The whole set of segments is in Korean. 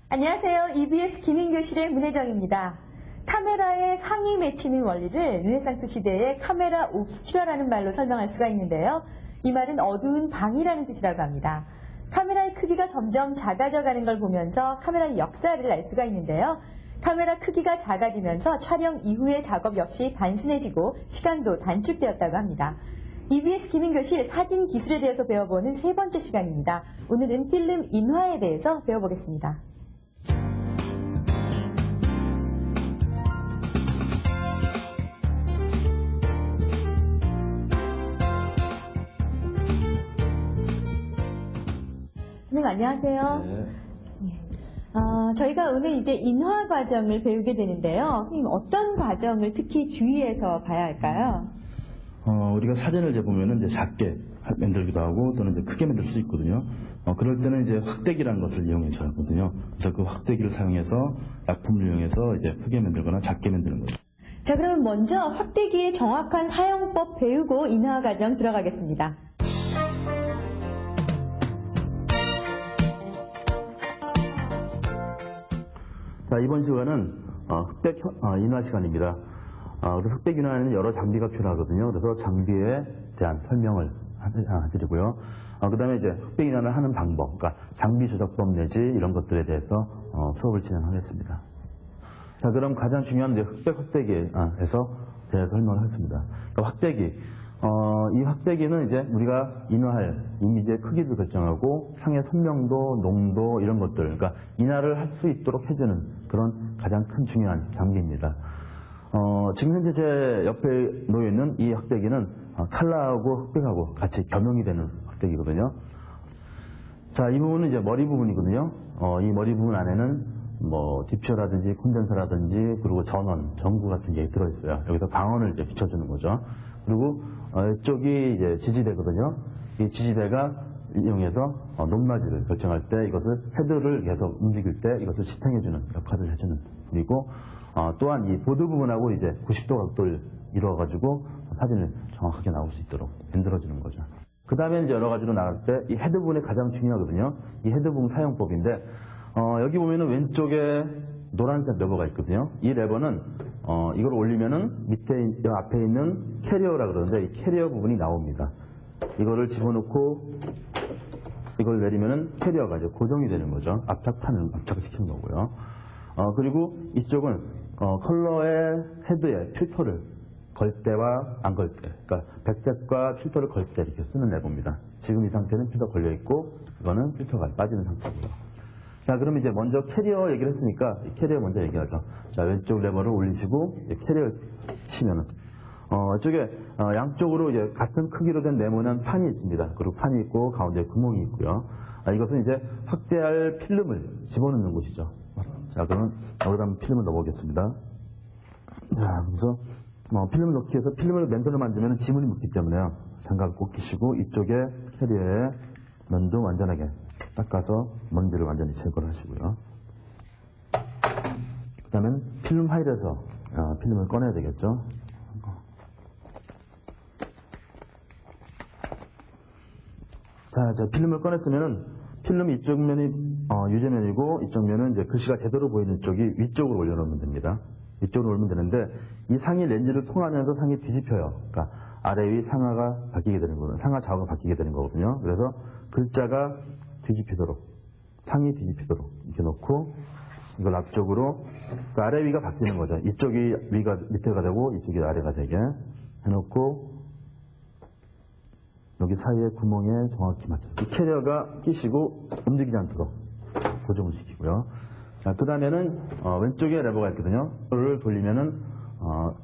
안녕하세요. EBS 기능교실의 문혜정입니다. 카메라의 상이 맺히는 원리를 르네상스 시대의 카메라 옵스큐라라는 말로 설명할 수가 있는데요. 이 말은 어두운 방이라는 뜻이라고 합니다. 카메라의 크기가 점점 작아져 가는 걸 보면서 카메라의 역사를 알 수가 있는데요. 카메라 크기가 작아지면서 촬영 이후의 작업 역시 단순해지고 시간도 단축되었다고 합니다. EBS 기능교실 사진 기술에 대해서 배워보는 세 번째 시간입니다. 오늘은 필름 인화에 대해서 배워보겠습니다. 선생님 안녕하세요. 네. 저희가 오늘 이제 인화 과정을 배우게 되는데요. 선생님 어떤 과정을 특히 주의해서 봐야 할까요? 우리가 사진을 이제 보면은 이제 작게 만들기도 하고 또는 이제 크게 만들 수 있거든요. 그럴 때는 이제 확대기라는 것을 이용해서 하거든요. 그래서 그 확대기를 사용해서 약품을 이용해서 이제 크게 만들거나 작게 만드는 거죠. 자, 그럼 먼저 확대기의 정확한 사용법 배우고 인화 과정 들어가겠습니다. 자, 이번 시간은 흑백 인화 시간입니다. 그래서 흑백 인화에는 여러 장비가 필요하거든요. 그래서 장비에 대한 설명을 드리고요. 그 다음에 이제 흑백 인화를 하는 방법, 그러니까 장비 조작법 내지 이런 것들에 대해서 수업을 진행하겠습니다. 자, 그럼 가장 중요한 이제 흑백 확대기에서 대해서 설명을 하겠습니다. 그러니까 확대기. 이 확대기는 이제 우리가 인화할 이미지의 크기를 결정하고 상의 선명도, 농도 이런 것들, 그러니까 인화를 할 수 있도록 해주는 그런 가장 큰 중요한 장비입니다. 지금 현재 제 옆에 놓여 있는 이 확대기는 칼라하고 흑백하고 같이 겸용이 되는 확대기거든요. 자, 이 부분은 이제 머리 부분이거든요. 이 머리 부분 안에는 뭐 딥쇼라든지 콘덴서라든지 그리고 전원, 전구 같은 게 들어있어요. 여기서 광원을 이제 비춰주는 거죠. 그리고 이쪽이 이제 지지대거든요. 이 지지대가 이용해서 높낮이를 결정할 때 이것을 헤드를 계속 움직일 때 이것을 지탱해주는 역할을 해주는 분이고, 또한 이 보드 부분하고 이제 90도 각도를 이루어가지고 사진을 정확하게 나올 수 있도록 만들어주는 거죠. 그 다음에 이제 여러 가지로 나갈 때 이 헤드 부분이 가장 중요하거든요. 이 헤드 부분 사용법인데, 여기 보면은 왼쪽에 노란색 레버가 있거든요. 이 레버는 이걸 올리면은 밑에 앞에 있는 캐리어라 그러는데 이 캐리어 부분이 나옵니다. 이거를 집어넣고 이걸 내리면은 캐리어가 이제 고정이 되는 거죠. 압착판을 압착시키는 거고요. 그리고 이쪽은 컬러의 헤드에 필터를 걸 때와 안 걸 때, 그러니까 백색과 필터를 걸 때 이렇게 쓰는 레버입니다. 지금 이 상태는 필터 걸려 있고 이거는 필터가 빠지는 상태고요. 자, 그럼 이제 먼저 캐리어 얘기를 했으니까 캐리어 먼저 얘기하죠. 자, 왼쪽 레버를 올리시고 캐리어 치면은 이쪽에 양쪽으로 이제 같은 크기로 된 네모난 판이 있습니다. 그리고 판이 있고 가운데 구멍이 있고요. 이것은 이제 확대할 필름을 집어넣는 곳이죠. 자, 그러면 여기다 한번 필름을 넣어보겠습니다. 자, 그래서 필름을 넣기 위해서 필름을 맨손으로 만들면 지문이 묻기 때문에요. 장갑을 꼭 끼시고 이쪽에 캐리어에 면도 완전하게 닦아서 먼지를 완전히 제거를 하시고요. 그 다음엔 필름 파일에서 필름을 꺼내야 되겠죠. 자, 필름을 꺼냈으면은 필름 이쪽 면이 유제면이고 이쪽 면은 이제 글씨가 제대로 보이는 쪽이 위쪽으로 올려놓으면 됩니다. 위쪽으로 올리면 되는데 이 상이 렌즈를 통하면서 상이 뒤집혀요. 그러니까 아래 위 상하가 바뀌게 되는 거거든요. 상하 좌우가 바뀌게 되는 거거든요. 그래서 글자가 뒤집히도록, 상이 뒤집히도록 이렇게 놓고 이걸 앞쪽으로 그 아래 위가 바뀌는 거죠. 이쪽이 위가 밑에가 되고 이쪽이 아래가 되게 해놓고 여기 사이에 구멍에 정확히 맞춰서 이 캐리어가 끼시고 움직이지 않도록 고정을 시키고요. 자, 그 다음에는 왼쪽에 레버가 있거든요. 이거를 돌리면은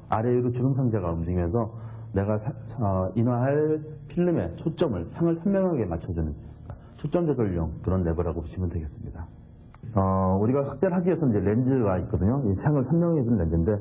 아래 위로 주름 상자가 움직이면서 내가 인화할 필름의 초점을 상을 선명하게 맞춰주는 초점 조절용 그런 레버라고 보시면 되겠습니다. 우리가 확대를 하기 위해서 이제 렌즈가 있거든요. 이 상을 선명해주는 렌즈인데,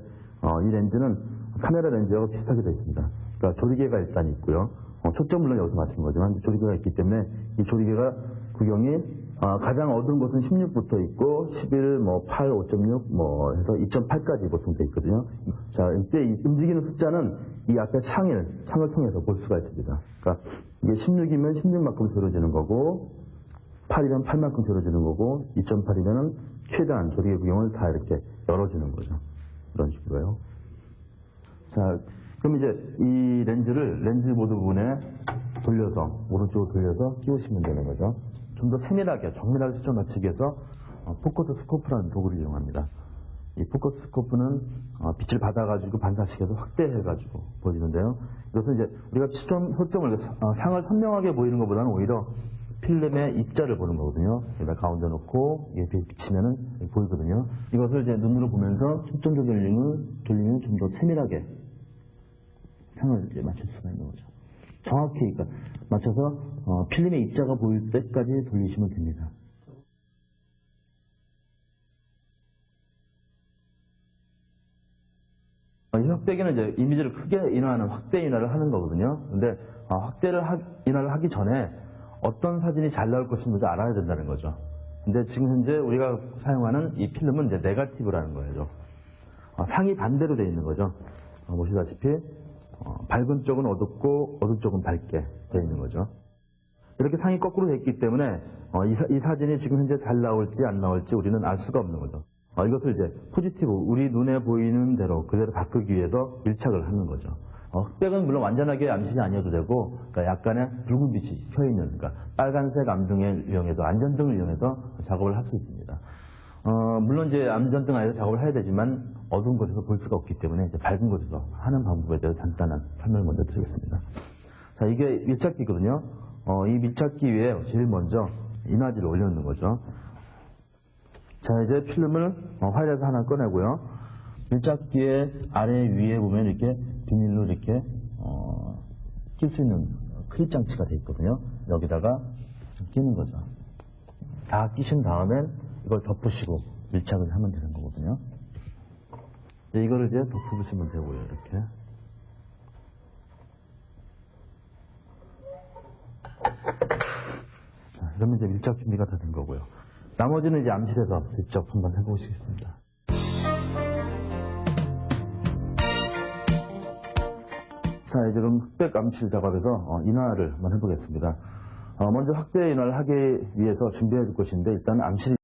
이 렌즈는 카메라 렌즈하고 비슷하게 되어 있습니다. 그러니까 조리개가 일단 있고요. 초점 물론 여기서 맞추는 거지만 조리개가 있기 때문에 이 조리개가 구경이 가장 어두운 곳은 16부터 있고 11, 8, 5.6 해서 2.8까지 보통 되어 있거든요. 자, 이때 이 움직이는 숫자는 이 앞에 창을 통해서 볼 수가 있습니다. 그러니까 이게 16이면 16만큼 들어지는 거고 8이면 8만큼 들어주는 거고 2.8이면 최대한 조리개 구경을 다 이렇게 열어주는 거죠. 이런 식으로요. 자, 그럼 이제 이 렌즈를 렌즈 모드 부분에 돌려서 오른쪽으로 돌려서 끼우시면 되는 거죠. 좀 더 세밀하게 정밀하게 초점 맞추기 위해서 포커스 스코프라는 도구를 이용합니다. 이 포커스 스코프는 빛을 받아가지고 반사시켜서 확대해가지고 보여주는데요. 이것은 이제 우리가 초점을 상을 선명하게 보이는 것보다는 오히려 필름의 입자를 보는 거거든요. 여기다 가운데 놓고 이게 비치면은 보이거든요. 이것을 이제 눈으로 보면서 초점 조절링을 돌리면 좀 더 세밀하게 상을 이제 맞출 수가 있는 거죠. 정확히 그러니까 맞춰서 필름의 입자가 보일 때까지 돌리시면 됩니다. 이 확대기는 이제 이미지를 크게 인화하는 확대 인화를 하는 거거든요. 근데 인화를 하기 전에 어떤 사진이 잘 나올 것인지 알아야 된다는 거죠. 근데 지금 현재 우리가 사용하는 이 필름은 이제 네거티브라는 거예요. 상이 반대로 되어 있는 거죠. 보시다시피 밝은 쪽은 어둡고 어두운 쪽은 밝게 되어 있는 거죠. 이렇게 상이 거꾸로 되어 있기 때문에 이 사진이 지금 현재 잘 나올지 안 나올지 우리는 알 수가 없는 거죠. 이것을 이제 포지티브, 우리 눈에 보이는 대로 그대로 바꾸기 위해서 밀착을 하는 거죠. 흑백은 물론 완전하게 암실이 아니어도 되고, 그러니까 약간의 붉은 빛이 켜있는, 그러니까 빨간색 암등을 이용해서, 안전등을 이용해서 작업을 할 수 있습니다. 물론 이제 안전등 안에서 작업을 해야 되지만, 어두운 곳에서 볼 수가 없기 때문에 이제 밝은 곳에서 하는 방법에 대해서 간단한 설명을 먼저 드리겠습니다. 자, 이게 밀착기거든요. 이 밀착기 위에 제일 먼저 인화지를 올려놓는 거죠. 자, 이제 필름을 화일에서 하나 꺼내고요. 밀착기의 아래 위에 보면 이렇게 비닐로 이렇게 낄 수 있는 클립 장치가 되어 있거든요. 여기다가 끼는 거죠. 다 끼신 다음에 이걸 덮으시고 밀착을 하면 되는 거거든요. 이거를 이제 덮으시면 되고요. 이렇게. 자, 이러면 이제 밀착 준비가 다 된 거고요. 나머지는 이제 암실에서 직접 한번 해보시겠습니다. 자, 이제 그럼 흑백 암실 작업에서 인화를 한번 해보겠습니다. 먼저 확대 인화를 하기 위해서 준비해 줄 것인데 일단 암실이